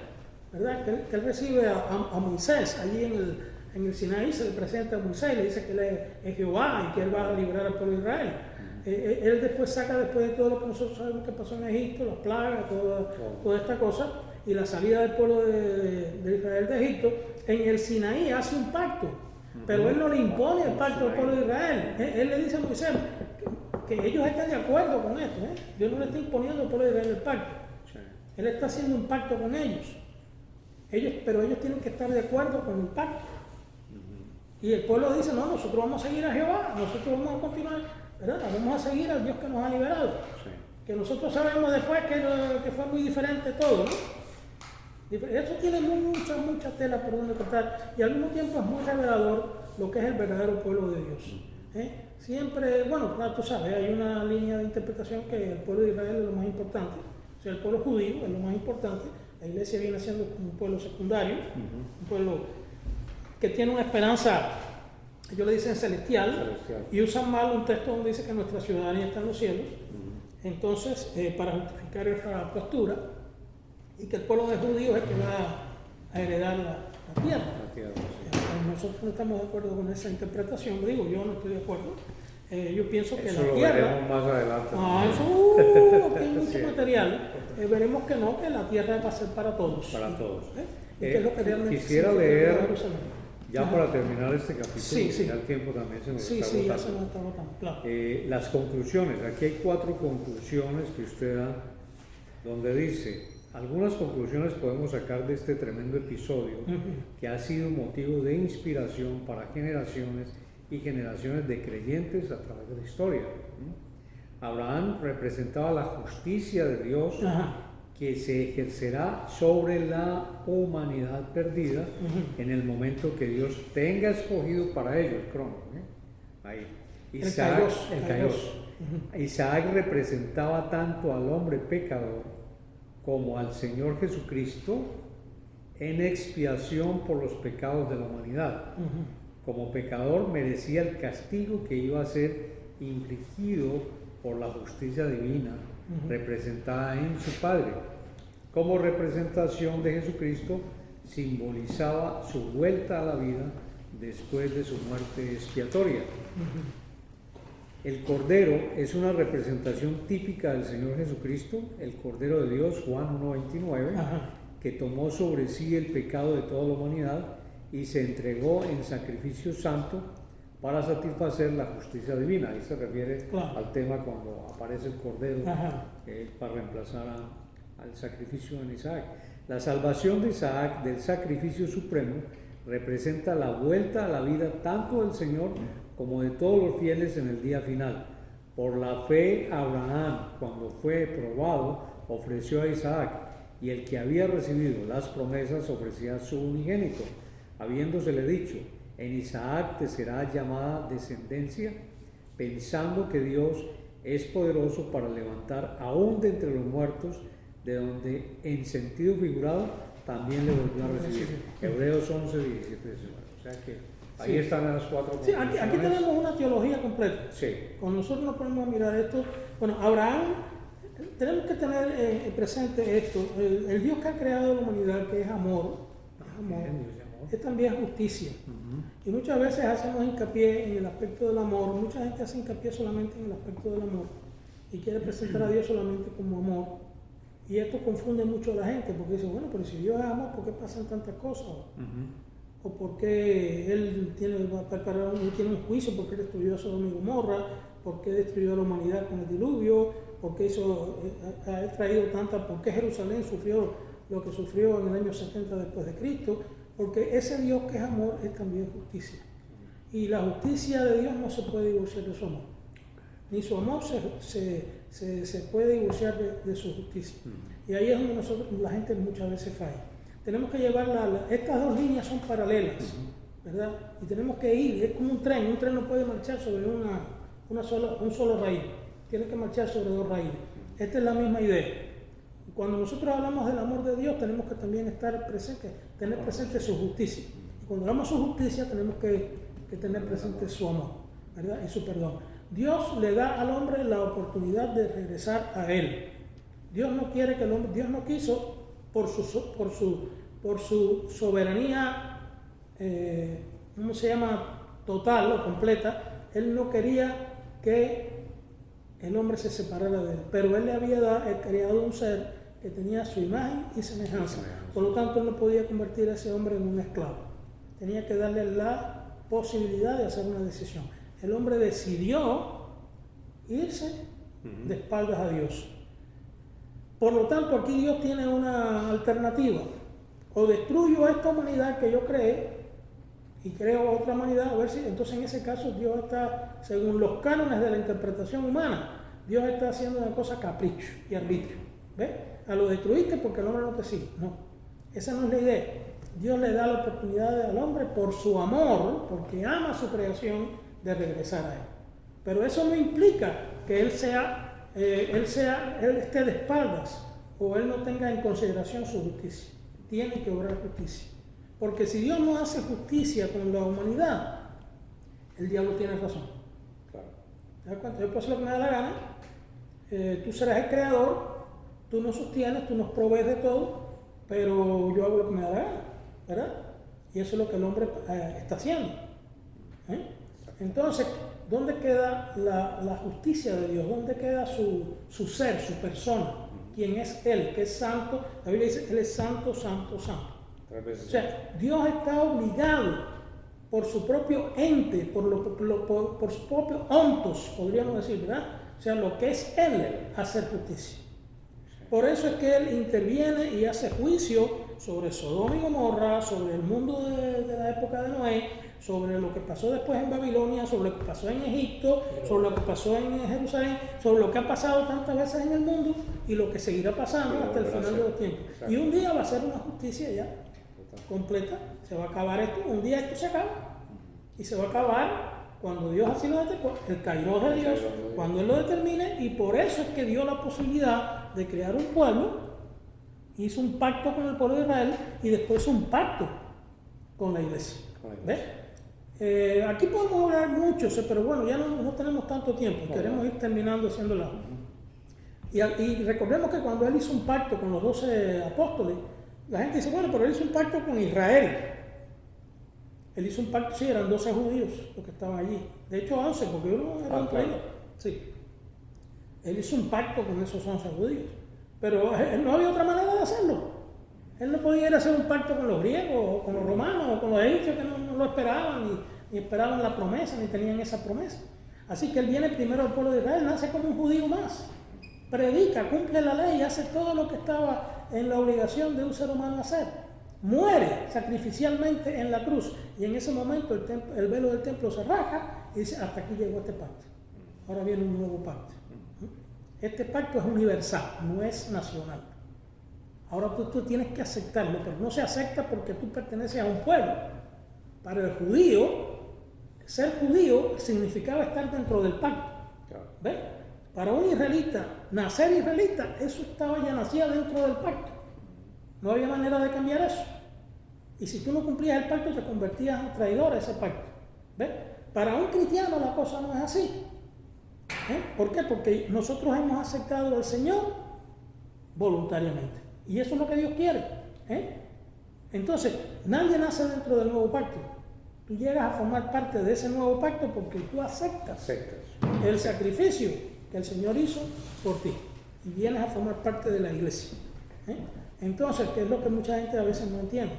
¿verdad? Que él recibe a Moisés allí en el Sinaí, se le presenta a Moisés, le dice que él es Jehová y que él va a liberar al pueblo de Israel. Él después saca, después de todo lo que nosotros sabemos que pasó en Egipto, las plagas, toda esta cosa, y la salida del pueblo de Israel de Egipto, en el Sinaí hace un pacto, pero él no le impone el pacto al pueblo de Israel. Él le dice a Moisés que ellos estén de acuerdo con esto. Dios no le está imponiendo al pueblo de Israel el pacto. Él está haciendo un pacto con ellos. Pero ellos tienen que estar de acuerdo con el pacto. Y el pueblo dice, no, nosotros vamos a seguir a Jehová, nosotros vamos a continuar, ¿verdad? Vamos a seguir al Dios que nos ha liberado. Que nosotros sabemos después que fue muy diferente todo, ¿no? Eso tiene mucha tela por donde cortar, y al mismo tiempo es muy revelador lo que es el verdadero pueblo de Dios. Siempre, bueno, claro, tú sabes, hay una línea de interpretación que el pueblo de Israel es lo más importante, o sea, el pueblo judío es lo más importante, la iglesia viene siendo un pueblo secundario, un pueblo que tiene una esperanza, ellos le dicen celestial, y usan mal un texto donde dice que nuestra ciudadanía está en los cielos. Entonces, para justificar esa postura, y que el pueblo de judíos es el que va a heredar la tierra. Nosotros no estamos de acuerdo con esa interpretación, digo, yo no estoy de acuerdo. Yo pienso que eso la lo tierra... veremos más adelante. Eso, aquí hay mucho material. Veremos que no, que la tierra va a ser para todos. Para todos. Y que es lo que realmente quisiera leer, ya Ajá. para terminar este capítulo, Sí. ya el tiempo también se nos está Sí, ya agotando. se nos está agotando, claro. Las conclusiones, aquí hay 4 conclusiones que usted da, donde dice, algunas conclusiones podemos sacar de este tremendo episodio que ha sido motivo de inspiración para generaciones y generaciones de creyentes a través de la historia. Abraham representaba la justicia de Dios que se ejercerá sobre la humanidad perdida en el momento que Dios tenga escogido para ello el crono. Ahí. Isaac, el Kairos. Isaac representaba tanto al hombre pecador como al Señor Jesucristo en expiación por los pecados de la humanidad. Como pecador merecía el castigo que iba a ser infligido por la justicia divina representada en su Padre. Como representación de Jesucristo simbolizaba su vuelta a la vida después de su muerte expiatoria. El Cordero es una representación típica del Señor Jesucristo, el Cordero de Dios, Juan 1:29, que tomó sobre sí el pecado de toda la humanidad y se entregó en sacrificio santo para satisfacer la justicia divina. Ahí se refiere al tema cuando aparece el Cordero para reemplazar al sacrificio en Isaac. La salvación de Isaac del sacrificio supremo representa la vuelta a la vida tanto del Señor como de todos los fieles en el día final. Por la fe, Abraham, cuando fue probado, ofreció a Isaac, y el que había recibido las promesas ofrecía a su unigénito, habiéndosele dicho: en Isaac te será llamada descendencia, pensando que Dios es poderoso para levantar aún de entre los muertos, de donde en sentido figurado también le volvió a recibir. Hebreos 11, 17, 19. O sea que ahí están las 4 conclusiones. Sí, aquí tenemos una teología completa. Sí. Cuando nosotros nos ponemos a mirar esto, bueno, Abraham, tenemos que tener presente esto, el Dios que ha creado la humanidad, que es amor, es también justicia. Y muchas veces hacemos hincapié en el aspecto del amor, mucha gente hace hincapié solamente en el aspecto del amor y quiere presentar a Dios solamente como amor. Y esto confunde mucho a la gente, porque dice, bueno, pero si Dios es amor, ¿por qué pasan tantas cosas? O por qué Él tiene un juicio, por qué destruyó a Sodoma y Gomorra, por qué destruyó a la humanidad con el diluvio, por qué ha traído por qué Jerusalén sufrió lo que sufrió en el año 70 después de Cristo, porque ese Dios que es amor es también justicia. Y la justicia de Dios no se puede divorciar de su amor, ni su amor se puede divorciar de su justicia. Y ahí es donde la gente muchas veces falla. Tenemos que llevarla, estas dos líneas son paralelas, ¿verdad? Y tenemos que ir, es como un tren no puede marchar sobre un solo raíl, tiene que marchar sobre dos raíles. Esta es la misma idea. Cuando nosotros hablamos del amor de Dios, tenemos que también tener presente su justicia. Y cuando hablamos de su justicia, tenemos que tener presente su amor, ¿verdad? Y su perdón. Dios le da al hombre la oportunidad de regresar a Él. Dios no quiere que Dios no quiso por su soberanía, ¿cómo se llama? Total o completa. Él no quería que el hombre se separara de Él, pero Él le había creado un ser que tenía su imagen y semejanza. Por lo tanto, Él no podía convertir a ese hombre en un esclavo. Tenía que darle la posibilidad de hacer una decisión. El hombre decidió irse de espaldas a Dios. Por lo tanto, aquí Dios tiene una alternativa. O destruyo a esta humanidad que yo creé y creo otra humanidad, a ver si entonces en ese caso Dios está, según los cánones de la interpretación humana, Dios está haciendo una cosa capricho y arbitrio. ¿Ves? A lo destruiste porque el hombre no te sigue. No, esa no es la idea. Dios le da la oportunidad al hombre por su amor, porque ama su creación, de regresar a Él. Pero eso no implica que Él esté de espaldas o Él no tenga en consideración su justicia. Tiene que obrar justicia. Porque si Dios no hace justicia con la humanidad, el diablo tiene razón. Claro. ¿Te das cuenta? Yo puedo hacer lo que me da la gana. Tú serás el creador, tú nos sostienes, tú nos provees de todo, pero yo hago lo que me da la gana, ¿verdad? Y eso es lo que el hombre está haciendo. Entonces, ¿dónde queda la justicia de Dios? ¿Dónde queda su ser, su persona? ¿Quién es Él? Que es santo. La Biblia dice, Él es santo, santo, santo. O sea, Dios está obligado por su propio ente, por su propio ontos, podríamos decir, ¿verdad? O sea, lo que es Él, hacer justicia. Por eso es que Él interviene y hace juicio sobre Sodoma y Gomorra, sobre el mundo de la época de Noé, sobre lo que pasó después en Babilonia, sobre lo que pasó en Egipto, sobre lo que pasó en Jerusalén, sobre lo que ha pasado tantas veces en el mundo y lo que seguirá pasando hasta el final de los tiempos. Y un día va a ser una justicia ya completa, se va a acabar esto, un día esto se acaba y se va a acabar cuando Dios así lo determine, el kairos de Dios, cuando Él lo determine, y por eso es que dio la posibilidad de crear un pueblo, hizo un pacto con el pueblo de Israel y después un pacto con la iglesia. ¿Ves? Aquí podemos hablar mucho, pero bueno, ya no tenemos tanto tiempo, queremos ir terminando haciéndolo. Y recordemos que cuando Él hizo un pacto con los 12 apóstoles, la gente dice, bueno, pero Él hizo un pacto con Israel. Él hizo un pacto, sí, eran 12 judíos los que estaban allí. De hecho, 11, porque uno era un traidor. Sí. Él hizo un pacto con esos 11 judíos. Pero no había otra manera de hacerlo. Él no podía ir a hacer un pacto con los griegos, o con los romanos, o con los egipcios que no lo esperaban, ni esperaban la promesa, ni tenían esa promesa. Así que Él viene primero al pueblo de Israel, nace como un judío más. Predica, cumple la ley, hace todo lo que estaba en la obligación de un ser humano hacer. Muere sacrificialmente en la cruz y en ese momento el velo del templo se raja y dice, hasta aquí llegó este pacto. Ahora viene un nuevo pacto. Este pacto es universal, no es nacional. Ahora tú tienes que aceptarlo, pero no se acepta porque tú perteneces a un pueblo. Para el judío, ser judío significaba estar dentro del pacto. ¿Ves? Para un israelita, nacer israelita, eso nacía dentro del pacto. No había manera de cambiar eso. Y si tú no cumplías el pacto, te convertías en traidor a ese pacto. ¿Ves? Para un cristiano la cosa no es así. ¿Por qué? Porque nosotros hemos aceptado al Señor voluntariamente. Y eso es lo que Dios quiere. Entonces, nadie nace dentro del nuevo pacto. Tú llegas a formar parte de ese nuevo pacto porque tú aceptas el sacrificio que el Señor hizo por ti. Y vienes a formar parte de la iglesia. Entonces, que es lo que mucha gente a veces no entiende.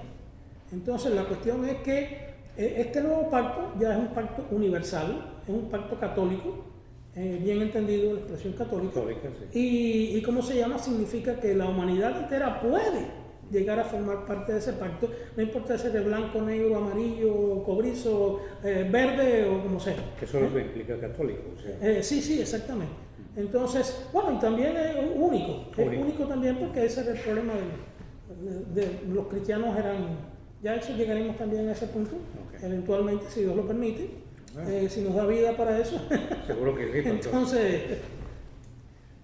Entonces, la cuestión es que este nuevo pacto ya es un pacto universal, es un pacto católico, bien entendido la expresión católica. Sí. Y ¿cómo se llama? Significa que la humanidad entera puede llegar a formar parte de ese pacto, no importa si es de blanco, negro, amarillo, cobrizo, verde o como sea. Que eso es lo que implica católico. O sea. Sí, exactamente. Entonces, bueno, y también es único. Es único también porque ese era el problema de los cristianos ya eso llegaremos también a ese punto, eventualmente, si Dios lo permite, si nos da vida para eso. Seguro que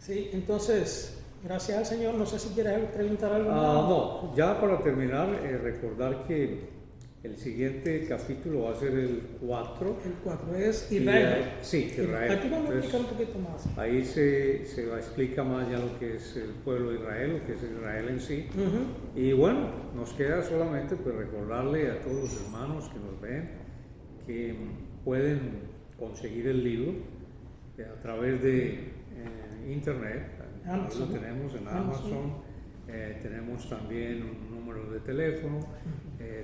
sí. Entonces, gracias al Señor. No sé si quieres preguntar algo más. No, ya para terminar, recordar que el siguiente capítulo va a ser el 4. El 4 es Israel. Sí, Israel. Aquí vamos a explicar un poquito más. Ahí se explica más ya lo que es el pueblo de Israel, lo que es Israel en sí. Y bueno, nos queda solamente pues recordarle a todos los hermanos que nos ven que pueden conseguir el libro a través de internet. Amazon. Lo tenemos en Amazon. Tenemos también un número de teléfono,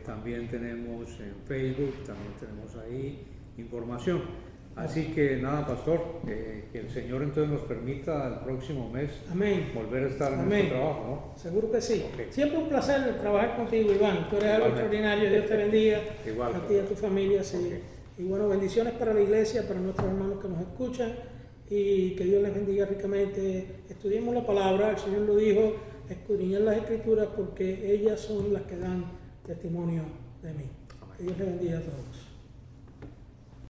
también tenemos en Facebook, también tenemos ahí información. Así que nada, pastor, que el Señor entonces nos permita el próximo mes volver a estar en nuestro trabajo, ¿no? Seguro que sí. Siempre un placer trabajar contigo, Iván. Tú eres algo extraordinario. Dios te bendiga. Igual, a ti y a tu familia. Sí. Y bueno, bendiciones para la iglesia, para nuestros hermanos que nos escuchan, y que Dios les bendiga ricamente. Estudiemos la palabra, el Señor lo dijo, escudriñen las Escrituras porque ellas son las que dan testimonio de mí. Que Dios les bendiga a todos.